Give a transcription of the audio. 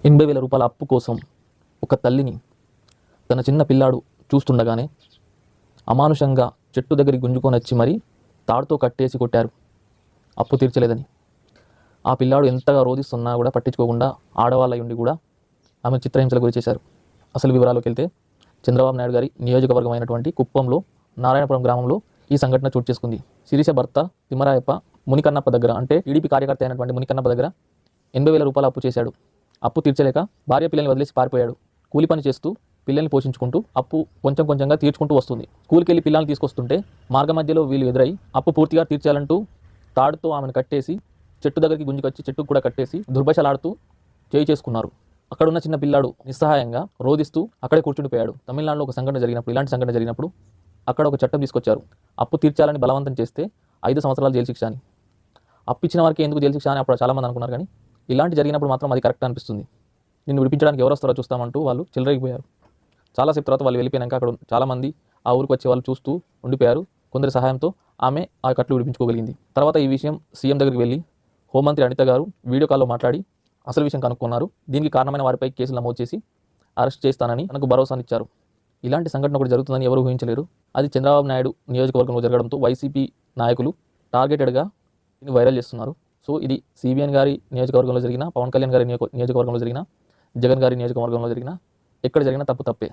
రూ. 80,000 అప్పు కోసం ఒక తల్లిని తన చిన్న పిల్లాడు చూస్తుండగానే అమానుషంగా చెట్టు దగ్గరికి గుంజుకొని వచ్చి మరీ తాడుతో కట్టేసి కొట్టారు అప్పు తీర్చలేదని. ఆ పిల్లాడు ఎంతగా రోధిస్తున్నా కూడా పట్టించుకోకుండా ఆడవాళ్ళ ఉండి కూడా ఆమె చిత్రహింసలకు గురి చేశారు. అసలు వివరాల్లోకి వెళ్తే చంద్రబాబు నాయుడు గారి నియోజకవర్గం అయినటువంటి కుప్పంలో నారాయణపురం గ్రామంలో ఈ సంఘటన చోటు చేసుకుంది. శిరీష భర్త తిమ్మరాయప్ప మునికన్నప్ప దగ్గర, అంటే టీడీపీ కార్యకర్త అయినటువంటి మునికన్నప్ప దగ్గర 80,000 అప్పు చేశాడు. అప్పు తీర్చలేక భార్య పిల్లల్ని వదిలేసి పారిపోయాడు. కూలి పని చేస్తూ పిల్లల్ని పోషించుకుంటూ అప్పు కొంచెం కొంచెంగా తీర్చుకుంటూ వస్తుంది. స్కూల్కి వెళ్ళి పిల్లల్ని తీసుకొస్తుంటే మార్గ మధ్యలో వీళ్ళు ఎదురై అప్పు పూర్తిగా తీర్చాలంటూ తాడుతో ఆమెను కట్టేసి చెట్టు దగ్గరికి గుంజుకొచ్చి చెట్టుకు కూడా కట్టేసి దుర్భషలాడుతూ చేయి చేసుకున్నారు. అక్కడున్న చిన్న పిల్లాడు నిస్సహాయంగా రోధిస్తూ అక్కడే కూర్చుండిపోయాడు. తమిళనాడులో ఒక సంఘటన జరిగినప్పుడు, ఇలాంటి సంఘటన జరిగినప్పుడు అక్కడ ఒక చట్టం తీసుకొచ్చారు. అప్పు తీర్చాలని బలవంతం చేస్తే 5 సంవత్సరాలు జైలు శిక్ష అని. అప్పు ఇచ్చిన వారికి ఎందుకు జైలు శిక్ష అని అప్పుడు చాలామంది అనుకున్నారు, కానీ ఇలాంటి జరిగినప్పుడు మాత్రం అది కరెక్ట్ అనిపిస్తుంది. నిన్ను విడిపించడానికి ఎవరు వస్తారో చూస్తామంటూ వాళ్ళు చెలరేగిపోయారు. చాలాసేపు తర్వాత వాళ్ళు వెళ్ళిపోయాక అక్కడ చాలామంది ఆ ఊరికి వచ్చే వాళ్ళు చూస్తూ ఉండిపోయారు. కొందరి సహాయంతో ఆమె ఆ కట్లు విడిపించుకోగలిగింది. తర్వాత ఈ విషయం సీఎం దగ్గరికి వెళ్ళి హోంమంత్రి అనిత గారు వీడియో కాల్లో మాట్లాడి అసలు విషయం కనుక్కున్నారు. దీనికి కారణమైన వారిపై కేసులు నమోదు చేసి అరెస్ట్ చేస్తానని మనకు భరోసానిచ్చారు. ఇలాంటి సంఘటన కూడా జరుగుతుందని ఎవరు ఊహించలేరు. అది చంద్రబాబు నాయుడు నియోజకవర్గంలో జరగడంతో వైసీపీ నాయకులు టార్గెటెడ్గా దీన్ని వైరల్ చేస్తున్నారు. సో ఇది సిబిఎన్ గారి నియోజకవర్గంలో జరిగిన, పవన్ కళ్యాణ్ గారి నియోజకవర్గంలో జరిగిన, జగన్ గారి నియోజకవర్గంలో జరిగిన, ఎక్కడ జరిగినా తప్పు తప్పే.